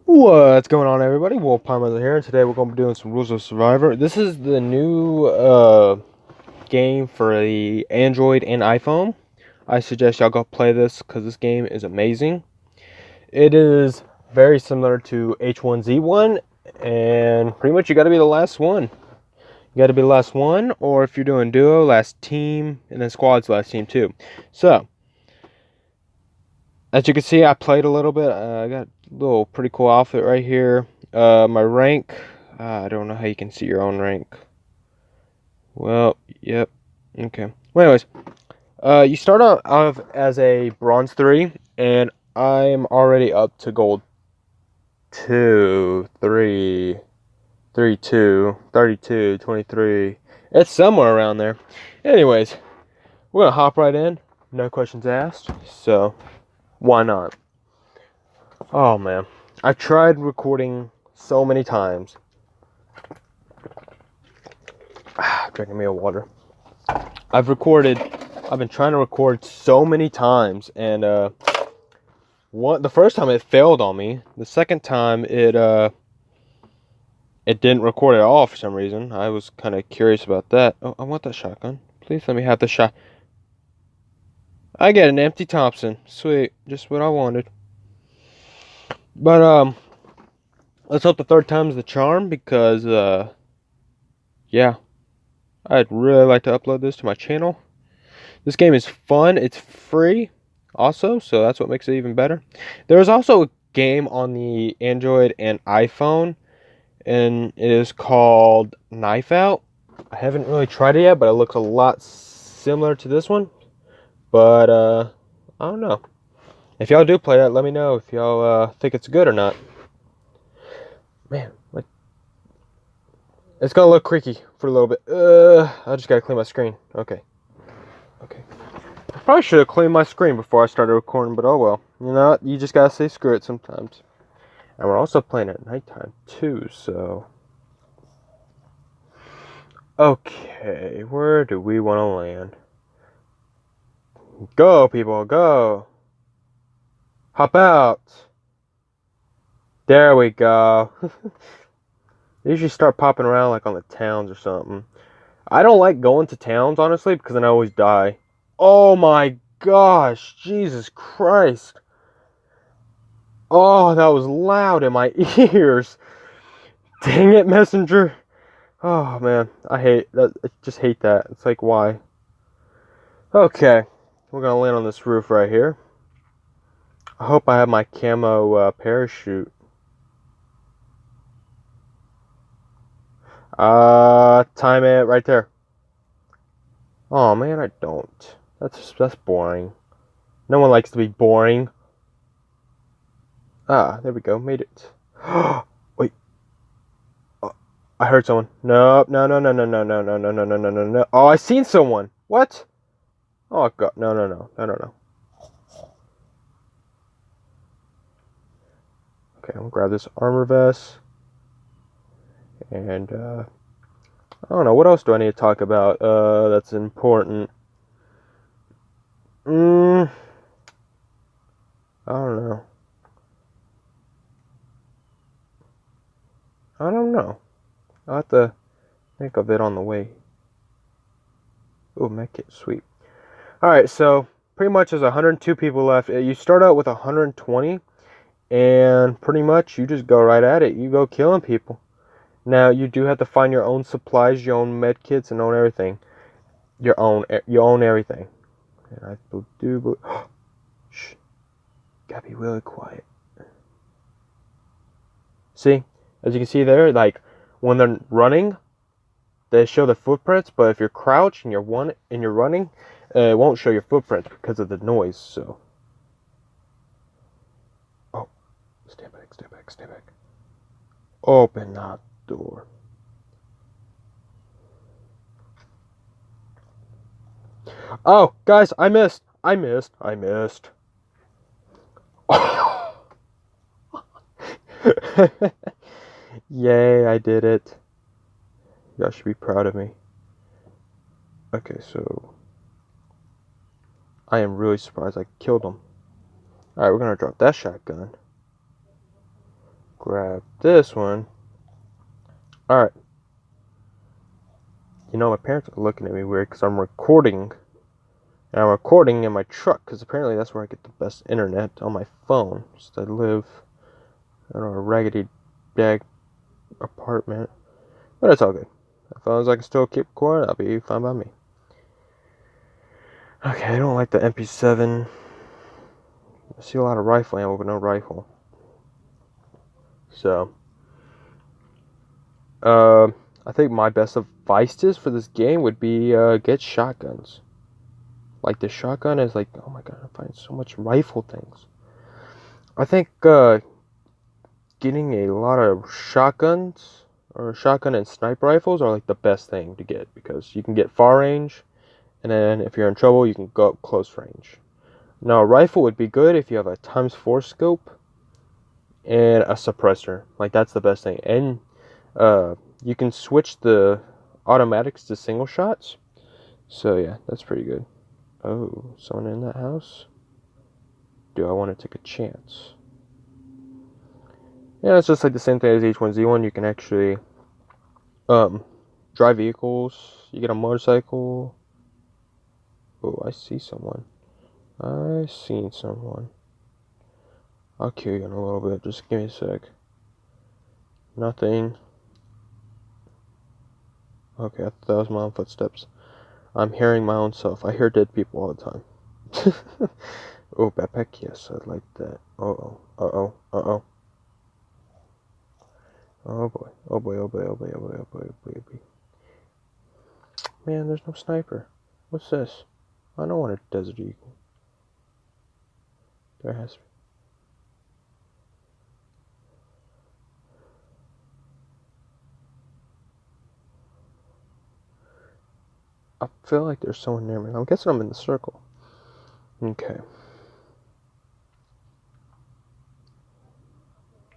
What's going on, everybody? Wolf Palmer here, and today we're going to be doing some Rules of Survivor. This is the new game for the Android and iPhone. I suggest y'all go play this because this game is amazing. It is very similar to H1Z1, and pretty much you got to be the last one. You got to be the last one, or if you're doing duo, last team, and then squad's last team too. So, as you can see, I played a little bit. I got a little pretty cool outfit right here. My rank, I don't know how you can see your own rank. Well, yep. Okay. Well, anyways, you start off as a bronze 3, and I'm already up to gold 2, 3, 32, 32, 23. It's somewhere around there. Anyways, we're going to hop right in. No questions asked. So, why not? Oh, man. I've tried recording so many times. Drinking me a water. I've been trying to record so many times, and the first time it failed on me. The second time it didn't record at all for some reason. I was kind of curious about that. Oh, I want that shotgun. Please let me have the shot. I get an empty Thompson. Sweet, just what I wanted. But let's hope the third time's the charm, because yeah, I'd really like to upload this to my channel. This game is fun. It's free also, so that's what makes it even better. There's also a game on the Android and iPhone, and it is called Knife Out. I haven't really tried it yet, but it looks a lot similar to this one. But I don't know. If y'all do play that, let me know if y'all think it's good or not. Man, like, it's gonna look creaky for a little bit. I just gotta clean my screen. Okay. I probably should have cleaned my screen before I started recording, but oh well. You know, you just gotta say screw it sometimes. And we're also playing at nighttime too, so. Okay, where do we want to land? Go, people, go! Hop out! There we go. They usually start popping around like on the towns or something. I don't like going to towns, honestly, because then I always die. Oh my gosh, Jesus Christ. Oh, that was loud in my ears. Dang it, Messenger. Oh man, I hate that. I just hate that. It's like, why? Okay, we're gonna land on this roof right here. I hope I have my camo parachute. Time it right there. Oh man, I don't. That's boring. No one likes to be boring. Ah, there we go. Made it. Wait. Oh, I heard someone. Nope. No, no, no, no, no, no, no, no, no, no, no, no, no. Oh, I seen someone. What? Oh god. No, no, no. No, no, no. Okay, I'm gonna grab this armor vest. And I don't know, what else do I need to talk about that's important? I don't know. I don't know. I'll have to think of it on the way. Oh, medkit, sweet. Alright, so pretty much there's 102 people left. You start out with 120, and pretty much you just go right at it. You go killing people. Now, you do have to find your own supplies, your own medkits, and own everything. You own everything. And I do. Shh. Gotta be really quiet. See? As you can see there, like, when they're running, they show the footprints, but if you're crouched and you're running, it won't show your footprints because of the noise, so. Oh, stay back, stay back, stay back. Open that door. Oh, guys, I missed. Yay, I did it. Y'all should be proud of me. Okay, so I am really surprised I killed him. Alright, we're gonna drop that shotgun. grab this one. Alright. You know, my parents are looking at me weird because I'm recording. And I'm recording in my truck because apparently that's where I get the best internet on my phone. Just I live in a raggedy bag apartment. But it's all good. As long as I can still keep recording, I'll be fine by me. Okay, I don't like the MP7. I see a lot of rifle ammo, but no rifle. So, I think my best advice for this game would be get shotguns. Like the shotgun is like, oh my god, I find so much rifle things. I think getting a lot of shotguns or shotgun and sniper rifles are like the best thing to get because you can get far range, and then if you're in trouble, you can go up close range. Now, a rifle would be good if you have a ×4 scope and a suppressor. Like that's the best thing, and you can switch the automatics to single shots. So yeah, that's pretty good. Oh, someone in that house? Do I want to take a chance? Yeah, it's just like the same thing as H1Z1. You can actually drive vehicles. You get a motorcycle. Oh, I see someone. I seen someone. I'll kill you in a little bit. Just give me a sec. Nothing. Okay, I thought that was my own footsteps. I'm hearing my own self. I hear dead people all the time. Oh, backpack. Yes, I'd like that. Uh-oh. Uh-oh. Uh-oh. Oh boy. Oh boy. Oh boy. Oh boy. Oh boy. Oh boy. Oh boy. Oh boy. Man, there's no sniper. What's this? I don't want a Desert Eagle. There has to be. I feel like there's someone near me. I'm guessing I'm in the circle. Okay.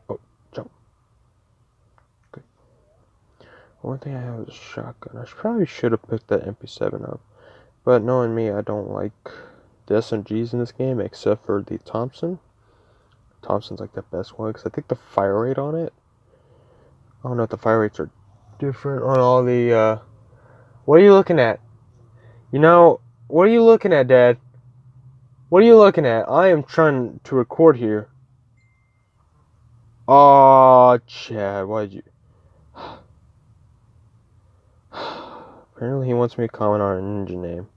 Oh, jump. Good. One thing I have is a shotgun. I probably should have picked that MP7 up. But knowing me, I don't like the SMGs in this game except for the Thompson. Thompson's like the best one because I think the fire rate on it. I don't know if the fire rates are different on all the. What are you looking at? You know, what are you looking at, Dad? What are you looking at? I am trying to record here. Aw, Chad, why'd you... Apparently he wants me to comment on a ninja name.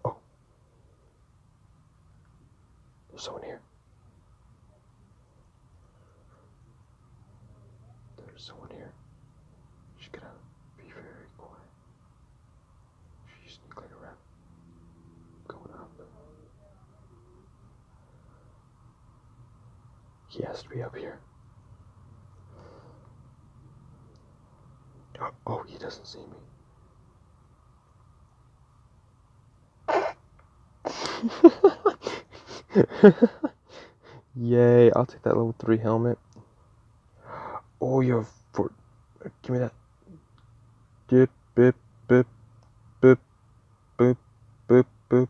Oh. There's someone here. There's someone here. She's gonna be very quiet. She's sneaking around. Going up. He has to be up here. Oh, he doesn't see me. Yay, I'll take that level 3 helmet. Oh, you have for... Give me that. Dip, bip, bip, bip, boop, boop, boop.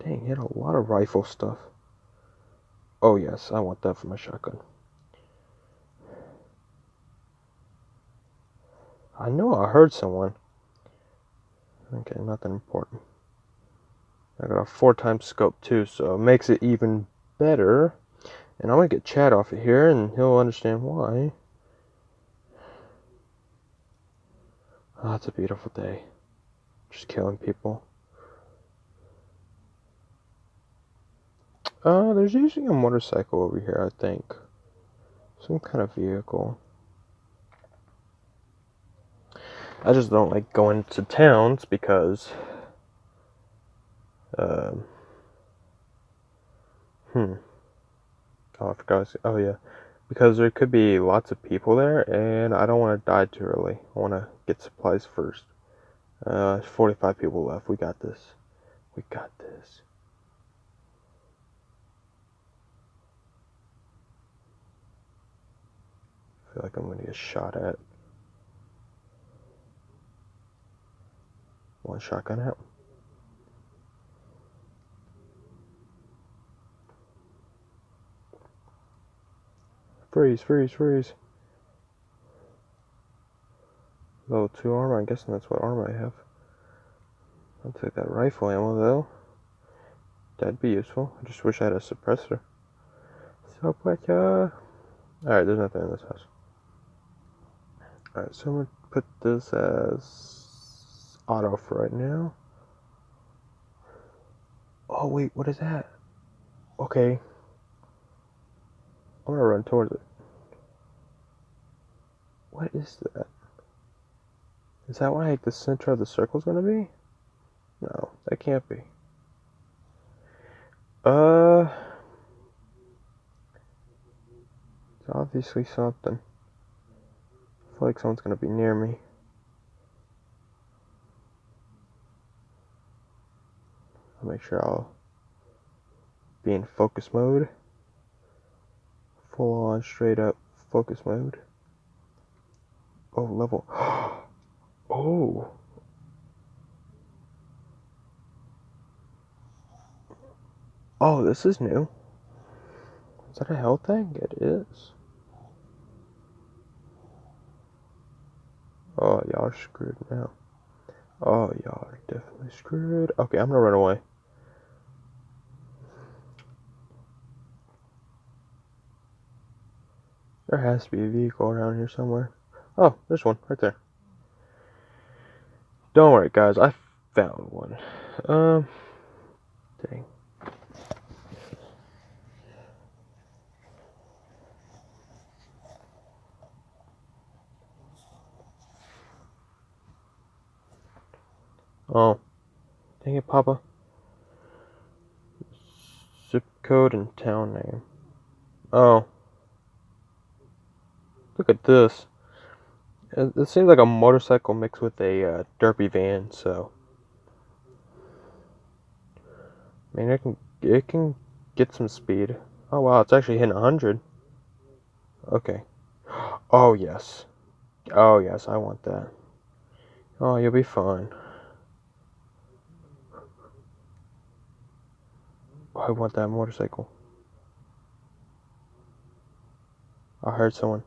Dang, he had a lot of rifle stuff. Oh, yes, I want that for my shotgun. I know I heard someone. Okay, nothing important. I got a 4x scope too, so it makes it even better. And I'm gonna get Chad off of here and he'll understand why. Oh, it's a beautiful day. Just killing people. There's usually a motorcycle over here, I think. Some kind of vehicle. I just don't like going to towns because oh, I forgot. Oh yeah, because there could be lots of people there, and I don't want to die too early. I want to get supplies first. 45 people left. We got this. We got this. I feel like I'm gonna get shot at. One shotgun out. Freeze, freeze, freeze. Level 2 armor, I'm guessing that's what armor I have. I'll take that rifle ammo though. That'd be useful. I just wish I had a suppressor. So, but, alright, there's nothing in this house. Alright, so I'm gonna put this as auto for right now. Oh, wait, what is that? Okay. I'm gonna run towards it. What is that? Is that what, like, the center of the circle is gonna be? No, that can't be. It's obviously something. I feel like someone's gonna be near me. I'll make sure I'll be in focus mode. Full on, straight up focus mode. Oh, level. Oh. Oh, this is new. Is that a health thing? It is. Oh, y'all are screwed now. Oh, y'all are definitely screwed. Okay, I'm gonna run away. There has to be a vehicle around here somewhere. Oh, there's one right there. Don't worry, guys. I found one. Dang. Oh. Dang it, Papa. Zip code and town name. Oh. Look at this. It seems like a motorcycle mixed with a derpy van, so. I mean, it can get some speed. Oh wow, it's actually hitting 100. Okay. Oh yes. Oh yes, I want that. Oh, you'll be fine. Oh, I want that motorcycle. I heard someone.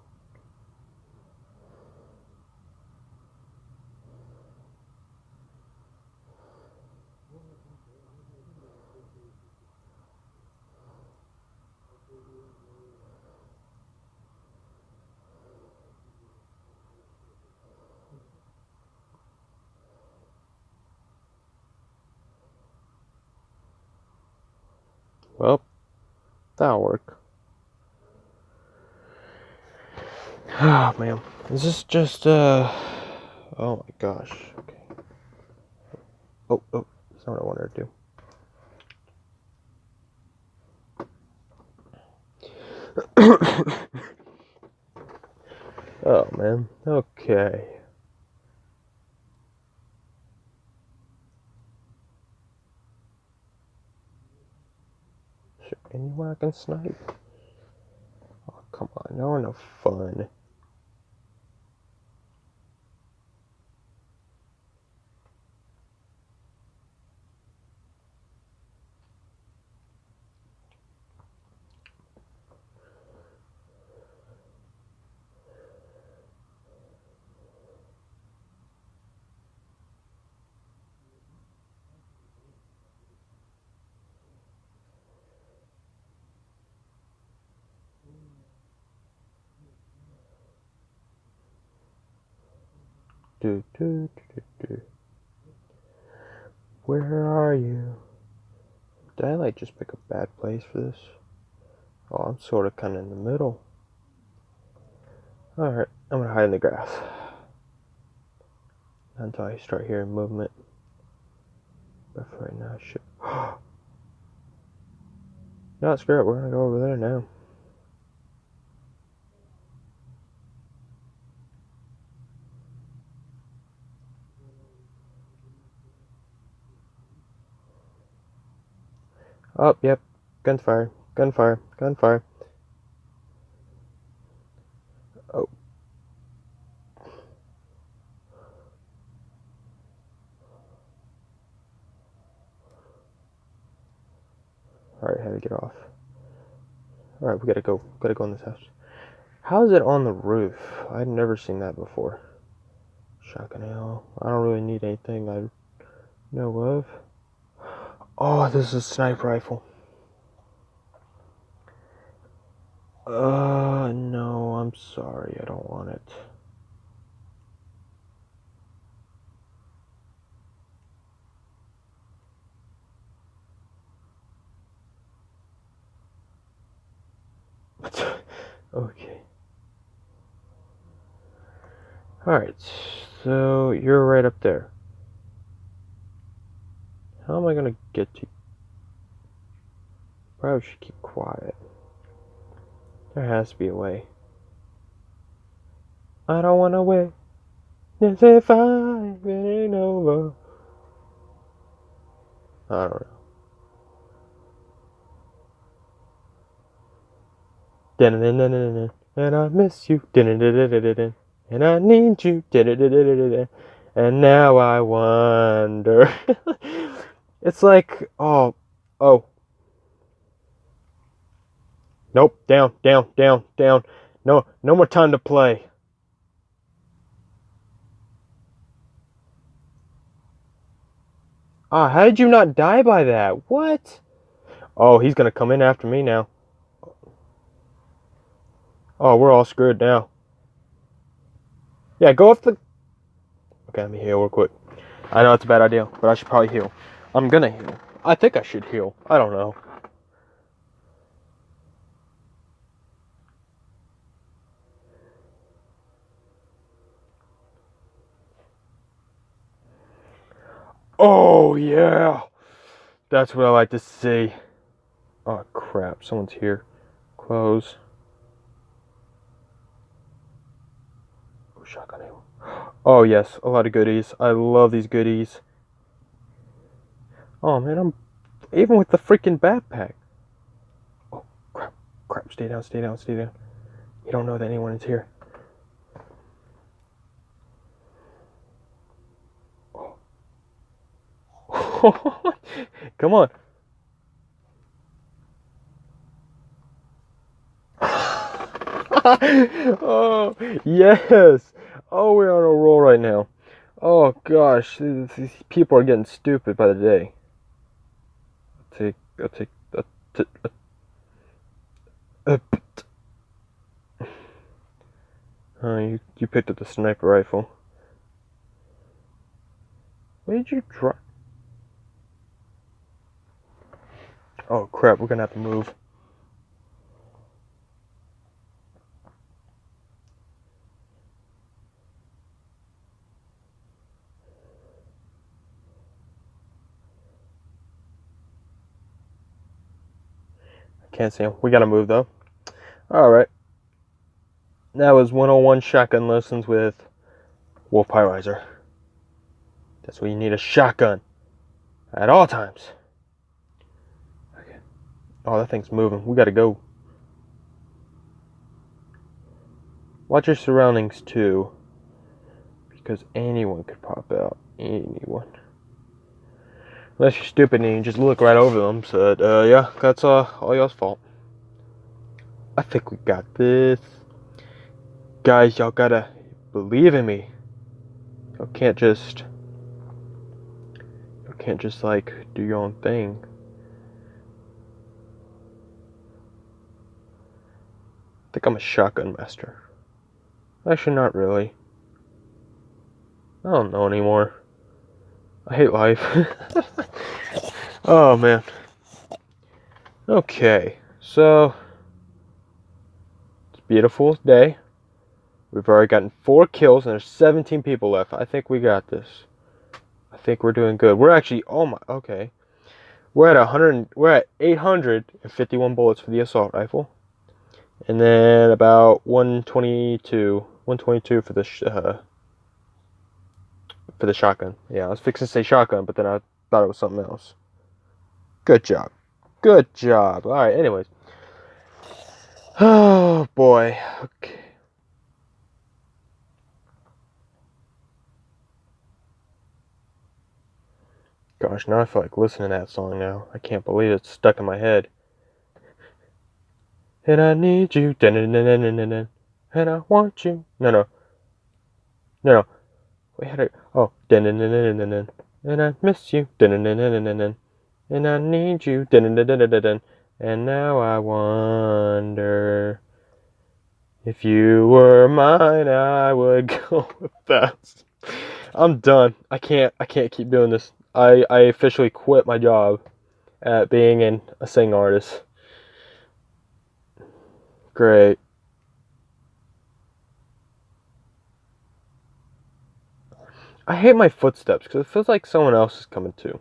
Well, that'll work. Oh man, is this just oh my gosh. Okay. Oh, that's not what I wanted to do. Oh man. Okay. Is there anyone I can snipe? Oh come on, no, no fun. Do, do, do, do. Where are you? Did I like just pick a bad place for this? Oh, I'm sort of kind of in the middle. Alright, I'm gonna hide in the grass. Until I start hearing movement. But for right now, shit. No, screw it, we're gonna go over there now. Oh, yep. Gunfire. Gunfire. Gunfire. Oh. Alright, how to get off. Alright, we gotta go. Gotta go in this house. How is it on the roof? I'd never seen that before. Shotgun ammo. I don't really need anything I know of. Oh, this is a sniper rifle. No, I'm sorry. I don't want it. Okay. Alright, so you're right up there. How am I gonna get to you? Probably should keep quiet. There has to be a way. I don't wanna wait. As if I've been over. I don't know. And I miss you. And I need you. And now I wonder. It's like, oh. Nope, down. No more time to play. How did you not die by that? What? Oh, he's gonna come in after me now. Oh, we're all screwed now. Yeah, go off the... Okay, let me heal real quick. I know it's a bad idea, but I should probably heal. I'm gonna heal. I think I should heal. I don't know. Oh, yeah. That's what I like to see. Oh, crap. Someone's here. Close. Oh, shotgun ammo. Oh, yes. A lot of goodies. I love these goodies. Oh, man. I'm... Even with the freaking backpack. Oh, crap. Stay down. You don't know that anyone is here. Oh. Come on. Oh, yes. Oh, we're on a roll right now. Oh, gosh. These people are getting stupid by the day. I'll take you picked up the sniper rifle. Where did you drop? Oh, crap. We're gonna have to move. Can't see him. We gotta move, though. Alright. That was 101 shotgun lessons with Wolf Pyrizer. That's why you need a shotgun. At all times. Okay. Oh, that thing's moving. We gotta go. Watch your surroundings, too. Because anyone could pop out. Anyone. Unless you're stupid and you just look right over them. So, yeah, that's all y'all's fault. I think we got this. Guys, y'all gotta believe in me. Y'all can't just like do your own thing. I think I'm a shotgun master. Actually, not really. I don't know anymore. I hate life. Oh, man. Okay, so it's a beautiful day. We've already gotten 4 kills and there's 17 people left. I think we got this. I think we're doing good. We're actually, oh my, okay. We're at 851 bullets for the assault rifle. And then about 122 for the shotgun. Yeah, I was fixing to say shotgun, but then I thought it was something else. Good job. Alright, anyways. Oh, boy. Okay. Gosh, now I feel like listening to that song now. I can't believe it's stuck in my head. And I need you. and I want you. No. Wait, how did oh, dun dun dun dun dun dun, and I miss you. Dun dun dun dun dun dun, and I need you. Dun dun dun dun dun dun, and now I wonder if you were mine, I would go with that. I'm done. I can't keep doing this. I officially quit my job at being a sing artist. Great. I hate my footsteps because it feels like someone else is coming too.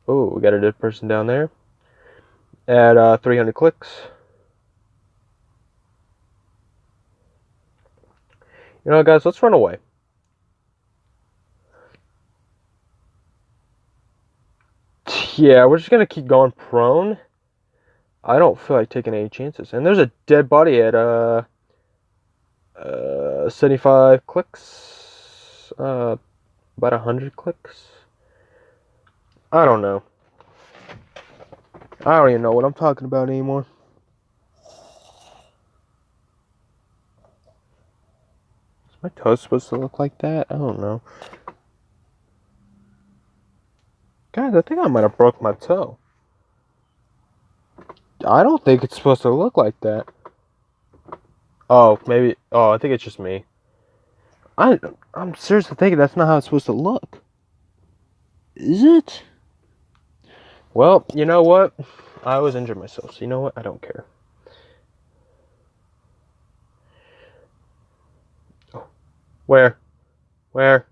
Oh, we got a dead person down there. At 300 clicks. You know what, guys? Let's run away. Yeah, we're just going to keep going prone. I don't feel like taking any chances. And there's a dead body at 75 clicks. About 100 clicks. I don't know. I don't even know what I'm talking about anymore. Is my toe supposed to look like that? I don't know. Guys, I think I might have broke my toe. I don't think it's supposed to look like that. Oh, maybe. Oh, I think it's just me. I'm seriously thinking that's not how it's supposed to look. Is it? Well, you know what? I always injure myself, so you know what? I don't care. Oh. Where? Where?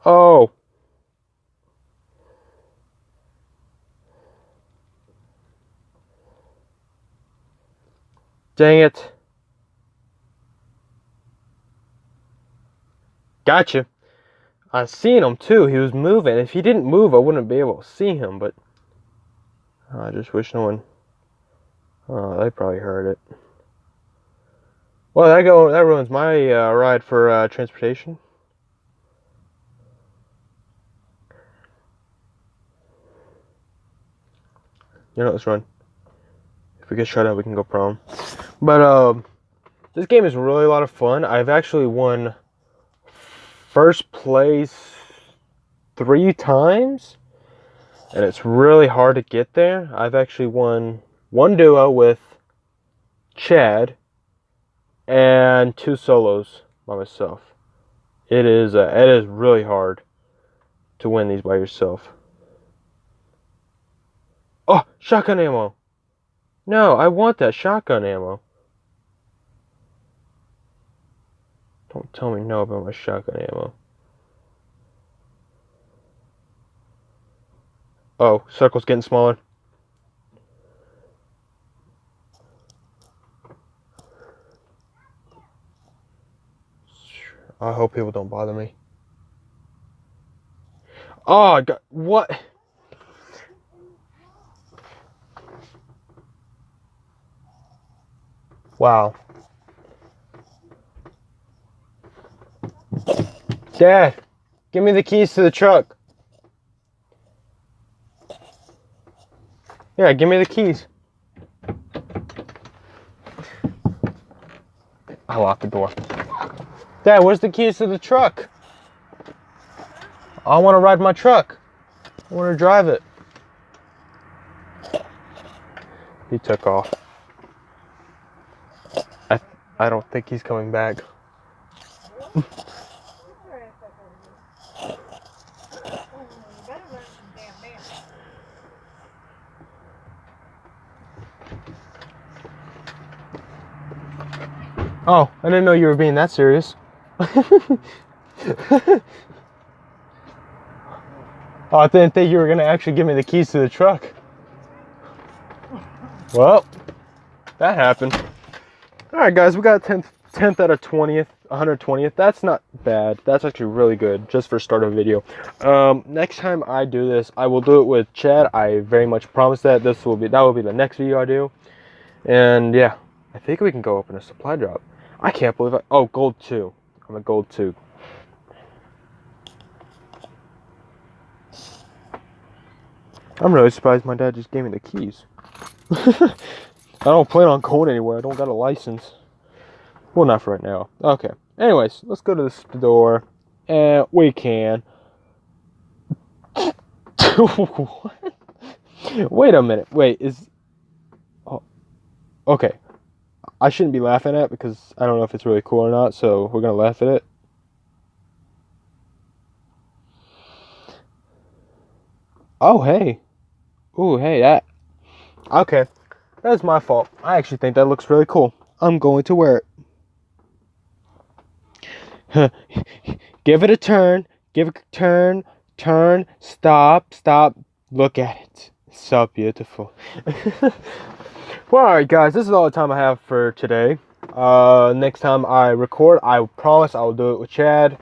Oh. Dang it. Gotcha. I seen him too. He was moving. If he didn't move, I wouldn't be able to see him, but I just wish no one. Oh, they probably heard it. Well, that ruins my ride for transportation. You know, let's run. If we get shut out, we can go prone. But this game is really a lot of fun. I've actually won first place 3 times, and it's really hard to get there. I've actually won 1 duo with Chad and 2 solos by myself. It is really hard to win these by yourself. Oh, shotgun ammo. No, I want that shotgun ammo. Don't tell me no about my shotgun ammo. Oh, circle's getting smaller. I hope people don't bother me. Oh, God, what? Wow. Dad, give me the keys to the truck. Yeah, give me the keys. I locked the door. Dad, where's the keys to the truck? I want to ride my truck. I want to drive it. He took off. I don't think he's coming back. Oh, I didn't know you were being that serious. Oh, I didn't think you were going to actually give me the keys to the truck. Well, that happened. Alright guys, we got 10 10th out of 20th, 120th. That's not bad. That's actually really good, just for start of a video. Next time I do this, I will do it with Chad. I very much promise that. That will be the next video I do. And yeah, I think we can go open a supply drop. I can't believe oh, gold 2. I'm a gold 2. I'm really surprised my dad just gave me the keys. I don't plan on going anywhere. I don't got a license. Well, not for right now. Okay. Anyways, let's go to the store. And we can. What? Wait a minute. Wait, oh, okay. I shouldn't be laughing at it because I don't know if it's really cool or not, so we're going to laugh at it. Oh, hey. Ooh, hey, that. Okay. That's my fault. I actually think that looks really cool. I'm going to wear it. Give it a turn. Give it a turn. Turn. Stop. Stop. Look at it. It's so beautiful. Well, alright guys, this is all the time I have for today. Next time I record, I promise I will do it with Chad.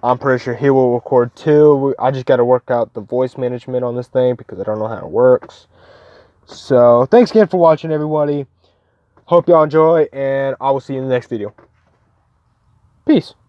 I'm pretty sure he will record too. I just got to work out the voice management on this thing because I don't know how it works. So, thanks again for watching, everybody. Hope y'all enjoy, and I will see you in the next video. Peace.